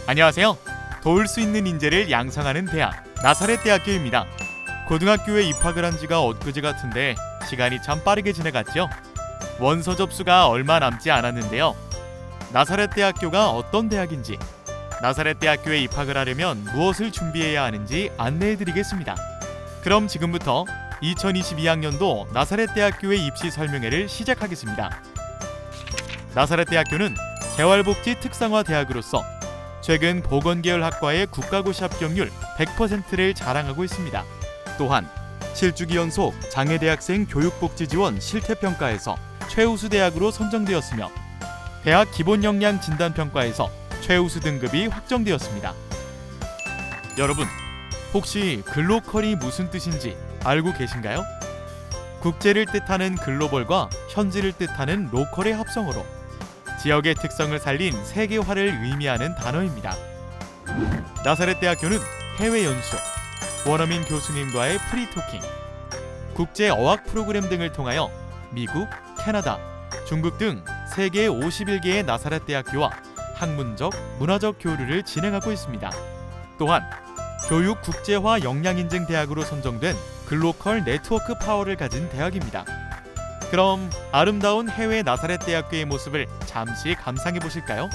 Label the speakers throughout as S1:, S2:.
S1: 안녕하세요. 도울 수 있는 인재를 양성하는 대학 나사렛 대학교입니다. 고등학교에 입학을 한 지가 엊그제 같은데 시간이 참 빠르게 지나갔죠. 원서 접수가 얼마 남지 않았는데요. 나사렛 대학교가 어떤 대학인지, 나사렛 대학교에 입학을 하려면 무엇을 준비해야 하는지 안내해드리겠습니다. 그럼 지금부터 2022학년도 나사렛 대학교의 입시 설명회를 시작하겠습니다. 나사렛 대학교는 재활복지 특성화 대학으로서 최근 보건계열 학과의 국가고시 합격률 100%를 자랑하고 있습니다. 또한 7주기 연속 장애대학생 교육복지지원 실태평가에서 최우수 대학으로 선정되었으며 대학 기본역량 진단평가에서 최우수 등급이 확정되었습니다. 여러분, 혹시 글로컬이 무슨 뜻인지 알고 계신가요? 국제를 뜻하는 글로벌과 현지를 뜻하는 로컬의 합성어로 지역의 특성을 살린 세계화를 의미하는 단어입니다. 나사렛 대학교는 해외 연수, 원어민 교수님과의 프리토킹, 국제 어학 프로그램 등을 통하여 미국, 캐나다, 중국 등 세계 51개의 나사렛 대학교와 학문적, 문화적 교류를 진행하고 있습니다. 또한 교육 국제화 역량인증 대학으로 선정된 글로컬 네트워크 파워를 가진 대학입니다. 그럼 아름다운 해외 나사렛 대학교의 모습을 잠시 감상해 보실까요?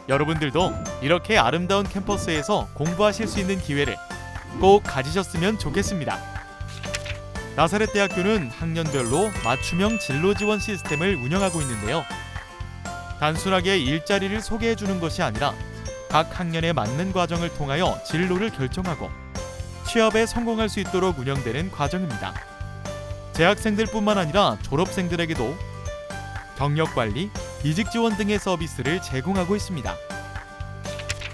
S1: 여러분들도 이렇게 아름다운 캠퍼스에서 공부하실 수 있는 기회를 꼭 가지셨으면 좋겠습니다. 나사렛 대학교는 학년별로 맞춤형 진로 지원 시스템을 운영하고 있는데요. 단순하게 일자리를 소개해 주는 것이 아니라 각 학년에 맞는 과정을 통하여 진로를 결정하고 취업에 성공할 수 있도록 운영되는 과정입니다. 재학생들뿐만 아니라 졸업생들에게도 경력관리, 이직지원 등의 서비스를 제공하고 있습니다.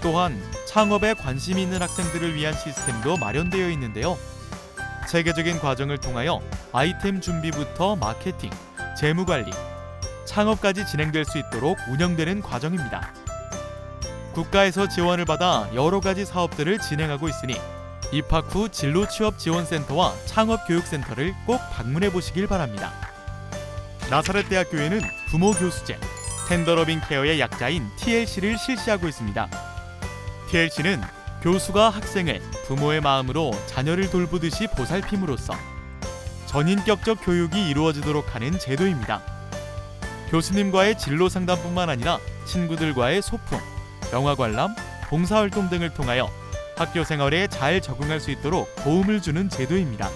S1: 또한 창업에 관심이 있는 학생들을 위한 시스템도 마련되어 있는데요. 체계적인 과정을 통하여 아이템 준비부터 마케팅, 재무관리, 창업까지 진행될 수 있도록 운영되는 과정입니다. 국가에서 지원을 받아 여러 가지 사업들을 진행하고 있으니 입학 후 진로취업지원센터와 창업교육센터를 꼭 방문해 보시길 바랍니다. 나사렛 대학교에는 부모 교수제, 텐더러빙 케어의 약자인 TLC를 실시하고 있습니다. TLC는 교수가 학생을 부모의 마음으로 자녀를 돌보듯이 보살핌으로써 전인격적 교육이 이루어지도록 하는 제도입니다. 교수님과의 진로 상담뿐만 아니라 친구들과의 소풍, 영화 관람, 봉사활동 등을 통하여 학교 생활에 잘 적응할 수 있도록 도움을 주는 제도입니다.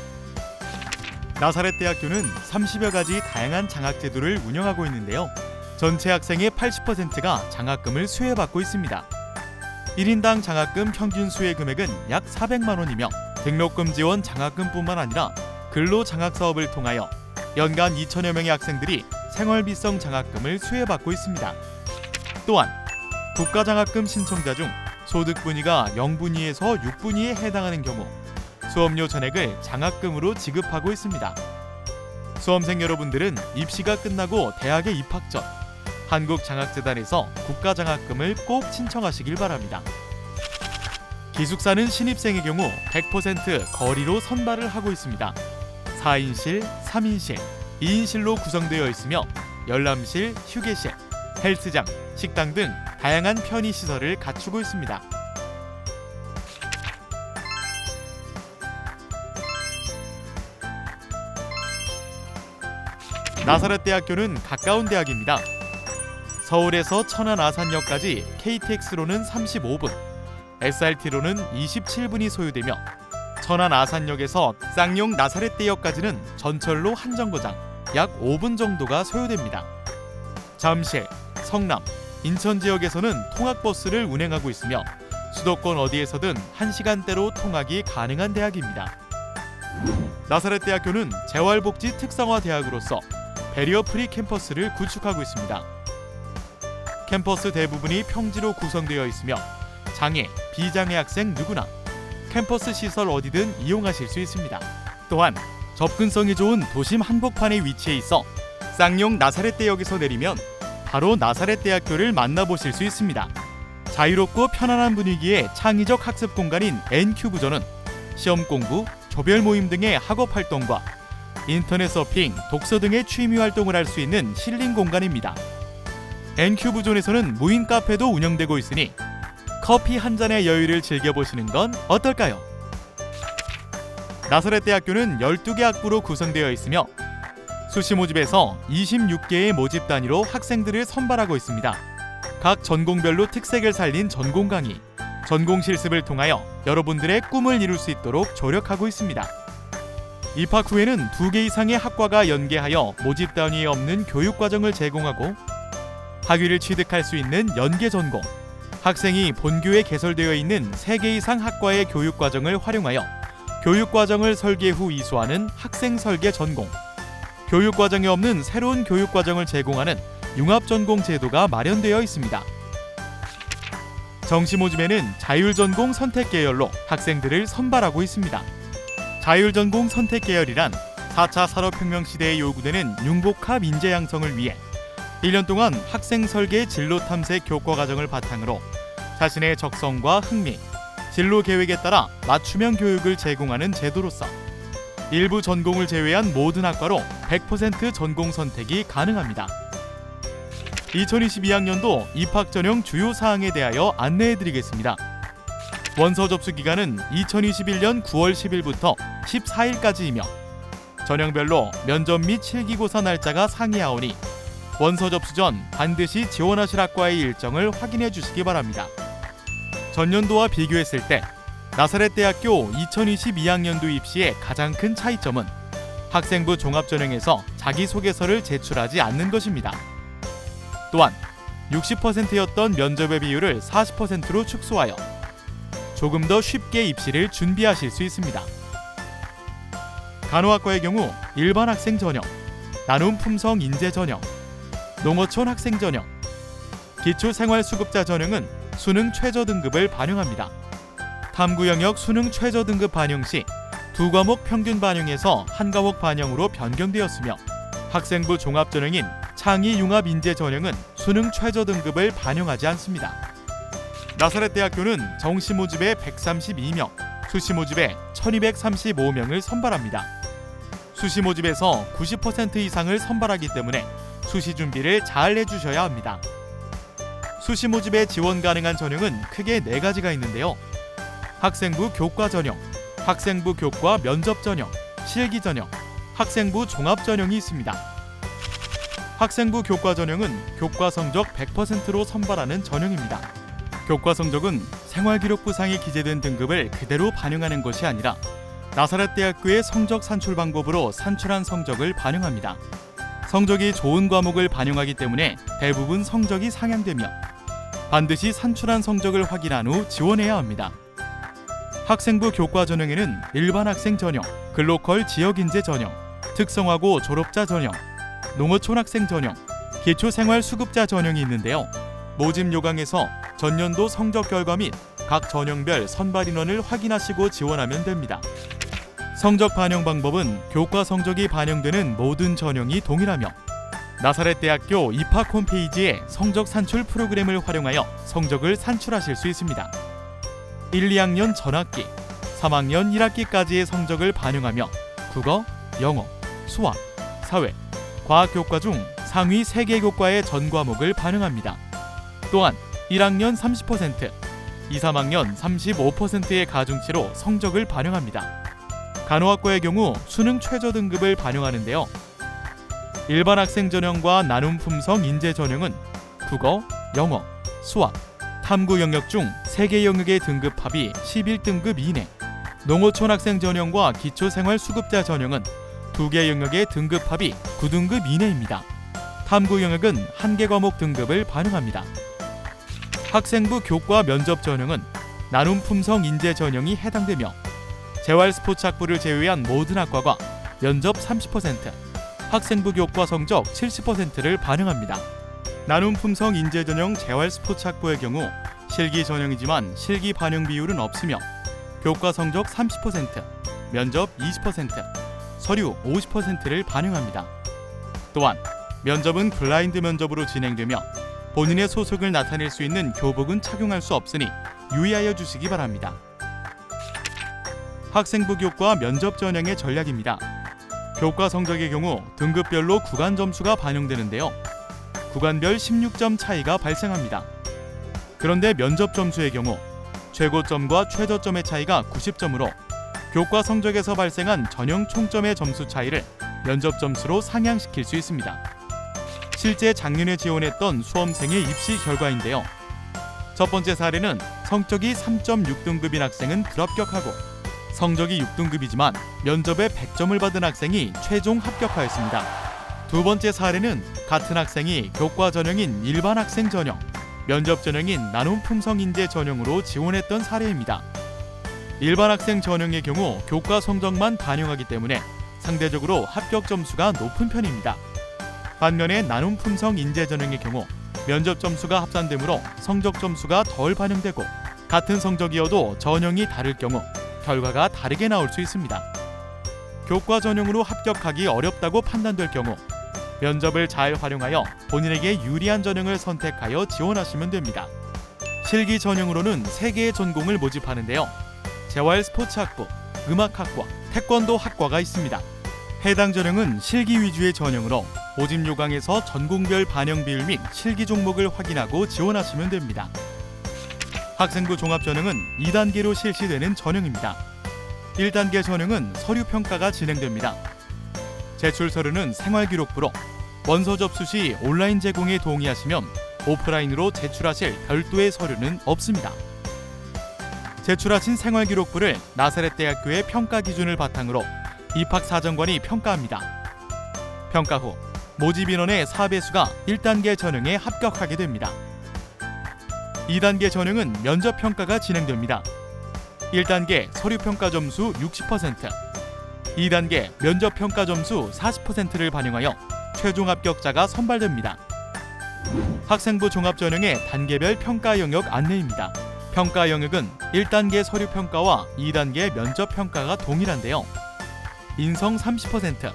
S1: 나사렛 대학교는 30여 가지 다양한 장학 제도를 운영하고 있는데요. 전체 학생의 80%가 장학금을 수혜받고 있습니다. 1인당 장학금 평균 수혜 금액은 약 400만 원이며 등록금 지원 장학금뿐만 아니라 근로장학 사업을 통하여 연간 2천여 명의 학생들이 생활비성 장학금을 수혜받고 있습니다. 또한 국가장학금 신청자 중 소득분위가 0분위에서 6분위에 해당하는 경우 수업료 전액을 장학금으로 지급하고 있습니다. 수험생 여러분들은 입시가 끝나고 대학에 입학 전 한국장학재단에서 국가장학금을 꼭 신청하시길 바랍니다. 기숙사는 신입생의 경우 100% 거리로 선발을 하고 있습니다. 4인실, 3인실, 2인실로 구성되어 있으며 열람실, 휴게실, 헬스장, 식당 등 다양한 편의시설을 갖추고 있습니다. 나사렛 대학교는 가까운 대학입니다. 서울에서 천안 아산역까지 KTX로는 35분, SRT로는 27분이 소요되며 천안 아산역에서 쌍용 나사렛대역까지는 전철로 한 정거장 약 5분 정도가 소요됩니다. 잠실, 성남, 인천 지역에서는 통학버스를 운행하고 있으며 수도권 어디에서든 1시간대로 통학이 가능한 대학입니다. 나사렛 대학교는 재활복지 특성화 대학으로서 배리어 프리 캠퍼스를 구축하고 있습니다. 캠퍼스 대부분이 평지로 구성되어 있으며 장애, 비장애 학생 누구나 캠퍼스 시설 어디든 이용하실 수 있습니다. 또한 접근성이 좋은 도심 한복판에 위치해 있어 쌍용 나사렛대역에서 내리면 바로 나사렛 대학교를 만나보실 수 있습니다. 자유롭고 편안한 분위기의 창의적 학습 공간인 NQ부전은 시험 공부, 조별 모임 등의 학업 활동과 인터넷 서핑, 독서 등의 취미 활동을 할 수 있는 힐링 공간입니다. N큐브존에서는 무인 카페도 운영되고 있으니 커피 한 잔의 여유를 즐겨보시는 건 어떨까요? 나사렛대학교는 12개 학부로 구성되어 있으며 수시 모집에서 26개의 모집 단위로 학생들을 선발하고 있습니다. 각 전공별로 특색을 살린 전공 강의, 전공 실습을 통하여 여러분들의 꿈을 이룰 수 있도록 조력하고 있습니다. 입학 후에는 2개 이상의 학과가 연계하여 모집 단위에 없는 교육과정을 제공하고 학위를 취득할 수 있는 연계 전공, 학생이 본교에 개설되어 있는 3개 이상 학과의 교육과정을 활용하여 교육과정을 설계 후 이수하는 학생 설계 전공, 교육과정에 없는 새로운 교육과정을 제공하는 융합전공 제도가 마련되어 있습니다. 정시 모집에는 자율전공 선택 계열로 학생들을 선발하고 있습니다. 자율전공 선택 계열이란 4차 산업혁명 시대에 요구되는 융복합 인재 양성을 위해 1년 동안 학생 설계 진로 탐색 교과 과정을 바탕으로 자신의 적성과 흥미, 진로 계획에 따라 맞춤형 교육을 제공하는 제도로서 일부 전공을 제외한 모든 학과로 100% 전공 선택이 가능합니다. 2022학년도 입학 전형 주요 사항에 대하여 안내해드리겠습니다. 원서 접수 기간은 2021년 9월 10일부터 14일까지이며 전형별로 면접 및 실기고사 날짜가 상이하오니 원서 접수 전 반드시 지원하실 학과의 일정을 확인해 주시기 바랍니다. 전년도와 비교했을 때 나사렛대학교 2022학년도 입시의 가장 큰 차이점은 학생부 종합전형에서 자기소개서를 제출하지 않는 것입니다. 또한 60%였던 면접의 비율을 40%로 축소하여 조금 더 쉽게 입시를 준비하실 수 있습니다. 간호학과의 경우 일반 학생 전형, 나눔 품성 인재 전형, 농어촌 학생 전형, 기초생활수급자 전형은 수능 최저 등급을 반영합니다. 탐구 영역 수능 최저 등급 반영 시 2과목 평균 반영에서 1과목 반영으로 변경되었으며 학생부 종합 전형인 창의 융합 인재 전형은 수능 최저 등급을 반영하지 않습니다. 나사렛대학교는 정시 모집에 132명, 수시 모집에 1235명을 선발합니다. 수시 모집에서 90% 이상을 선발하기 때문에 수시 준비를 잘 해주셔야 합니다. 수시 모집에 지원 가능한 전형은 크게 4가지가 있는데요. 학생부 교과 전형, 학생부 교과 면접 전형, 실기 전형, 학생부 종합 전형이 있습니다. 학생부 교과 전형은 교과 성적 100%로 선발하는 전형입니다. 교과 성적은 생활기록부상에 기재된 등급을 그대로 반영하는 것이 아니라 나사렛대학교의 성적 산출 방법으로 산출한 성적을 반영합니다. 성적이 좋은 과목을 반영하기 때문에 대부분 성적이 상향되며 반드시 산출한 성적을 확인한 후 지원해야 합니다. 학생부 교과 전형에는 일반 학생 전형, 글로컬 지역인재 전형, 특성화고 졸업자 전형, 농어촌 학생 전형, 기초생활수급자 전형이 있는데요. 모집 요강에서 전년도 성적 결과 및 각 전형별 선발 인원을 확인하시고 지원하면 됩니다. 성적 반영 방법은 교과 성적이 반영되는 모든 전형이 동일하며 나사렛대학교 입학 홈페이지에 성적 산출 프로그램을 활용하여 성적을 산출하실 수 있습니다. 1, 2학년 전학기, 3학년 1학기까지의 성적을 반영하며 국어, 영어, 수학, 사회, 과학 교과 중 상위 3개 교과의 전 과목을 반영합니다. 또한 1학년 30%, 2, 3학년 35%의 가중치로 성적을 반영합니다. 간호학과의 경우 수능 최저 등급을 반영하는데요. 일반 학생 전형과 나눔 품성 인재 전형은 국어, 영어, 수학, 탐구 영역 중 3개 영역의 등급 합이 11등급 이내, 농어촌 학생 전형과 기초생활수급자 전형은 2개 영역의 등급 합이 9등급 이내입니다. 탐구 영역은 1개 과목 등급을 반영합니다. 학생부 교과 면접 전형은 나눔 품성 인재 전형이 해당되며 재활스포츠학부를 제외한 모든 학과가 면접 30%, 학생부 교과 성적 70%를 반영합니다. 나눔 품성 인재 전형 재활스포츠학부의 경우 실기 전형이지만 실기 반영 비율은 없으며 교과 성적 30%, 면접 20%, 서류 50%를 반영합니다. 또한 면접은 블라인드 면접으로 진행되며 본인의 소속을 나타낼 수 있는 교복은 착용할 수 없으니 유의하여 주시기 바랍니다. 학생부 교과 면접 전형의 전략입니다. 교과 성적의 경우 등급별로 구간 점수가 반영되는데요. 구간별 16점 차이가 발생합니다. 그런데 면접 점수의 경우 최고점과 최저점의 차이가 90점으로 교과 성적에서 발생한 전형 총점의 점수 차이를 면접 점수로 상향시킬 수 있습니다. 실제 작년에 지원했던 수험생의 입시 결과인데요. 첫 번째 사례는 성적이 3.6등급인 학생은 불합격하고 성적이 6등급이지만 면접에 100점을 받은 학생이 최종 합격하였습니다. 두 번째 사례는 같은 학생이 교과 전형인 일반 학생 전형, 면접 전형인 나눔 품성 인재 전형으로 지원했던 사례입니다. 일반 학생 전형의 경우 교과 성적만 반영하기 때문에 상대적으로 합격 점수가 높은 편입니다. 반면에 나눔 품성 인재 전형의 경우 면접 점수가 합산되므로 성적 점수가 덜 반영되고 같은 성적이어도 전형이 다를 경우 결과가 다르게 나올 수 있습니다. 교과 전형으로 합격하기 어렵다고 판단될 경우 면접을 잘 활용하여 본인에게 유리한 전형을 선택하여 지원하시면 됩니다. 실기 전형으로는 3개의 전공을 모집하는데요. 재활스포츠학부, 음악학과, 태권도학과가 있습니다. 해당 전형은 실기 위주의 전형으로 모집 요강에서 전공별 반영 비율 및 실기 종목을 확인하고 지원하시면 됩니다. 학생부 종합전형은 2단계로 실시되는 전형입니다. 1단계 전형은 서류 평가가 진행됩니다. 제출 서류는 생활기록부로 원서 접수 시 온라인 제공에 동의하시면 오프라인으로 제출하실 별도의 서류는 없습니다. 제출하신 생활기록부를 나사렛대학교의 평가 기준을 바탕으로 입학사정관이 평가합니다. 평가 후 모집 인원의 4배수가 1단계 전형에 합격하게 됩니다. 2단계 전형은 면접 평가가 진행됩니다. 1단계 서류 평가 점수 60%, 2단계 면접 평가 점수 40%를 반영하여 최종 합격자가 선발됩니다. 학생부 종합전형의 단계별 평가 영역 안내입니다. 평가 영역은 1단계 서류 평가와 2단계 면접 평가가 동일한데요. 인성 30%,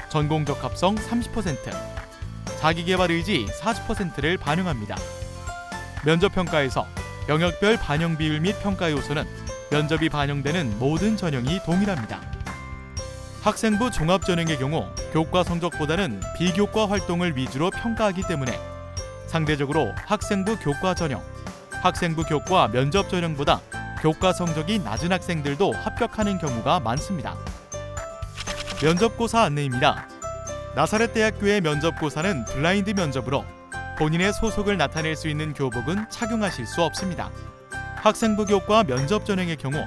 S1: 전공 적합성 30%, 자기개발 의지 40%를 반영합니다. 면접 평가에서 영역별 반영 비율 및 평가 요소는 면접이 반영되는 모든 전형이 동일합니다. 학생부 종합전형의 경우 교과 성적보다는 비교과 활동을 위주로 평가하기 때문에 상대적으로 학생부 교과 전형, 학생부 교과 면접 전형보다 교과 성적이 낮은 학생들도 합격하는 경우가 많습니다. 면접고사 안내입니다. 나사렛대학교의 면접고사는 블라인드 면접으로 본인의 소속을 나타낼 수 있는 교복은 착용하실 수 없습니다. 학생부 교과 면접 전형의 경우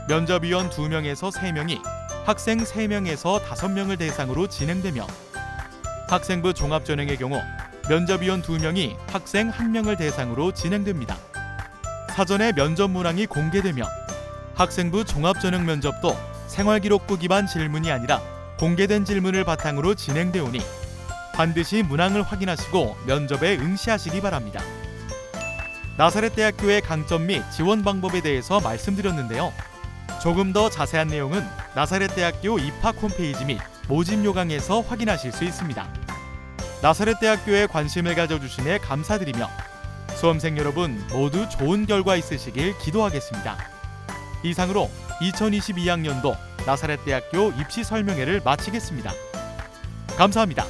S1: 면접위원 2명에서 3명이 학생 3명에서 5명을 대상으로 진행되며 학생부 종합전형의 경우 면접위원 2명이 학생 1명을 대상으로 진행됩니다. 사전에 면접 문항이 공개되며 학생부 종합전형 면접도 생활기록부 기반 질문이 아니라 공개된 질문을 바탕으로 진행되오니 반드시 문항을 확인하시고 면접에 응시하시기 바랍니다. 나사렛대학교의 강점 및 지원 방법에 대해서 말씀드렸는데요. 조금 더 자세한 내용은 나사렛대학교 입학 홈페이지 및 모집 요강에서 확인하실 수 있습니다. 나사렛대학교에 관심을 가져주시네 감사드리며 수험생 여러분 모두 좋은 결과 있으시길 기도하겠습니다. 이상으로 2022학년도 나사렛대학교 입시 설명회를 마치겠습니다. 감사합니다.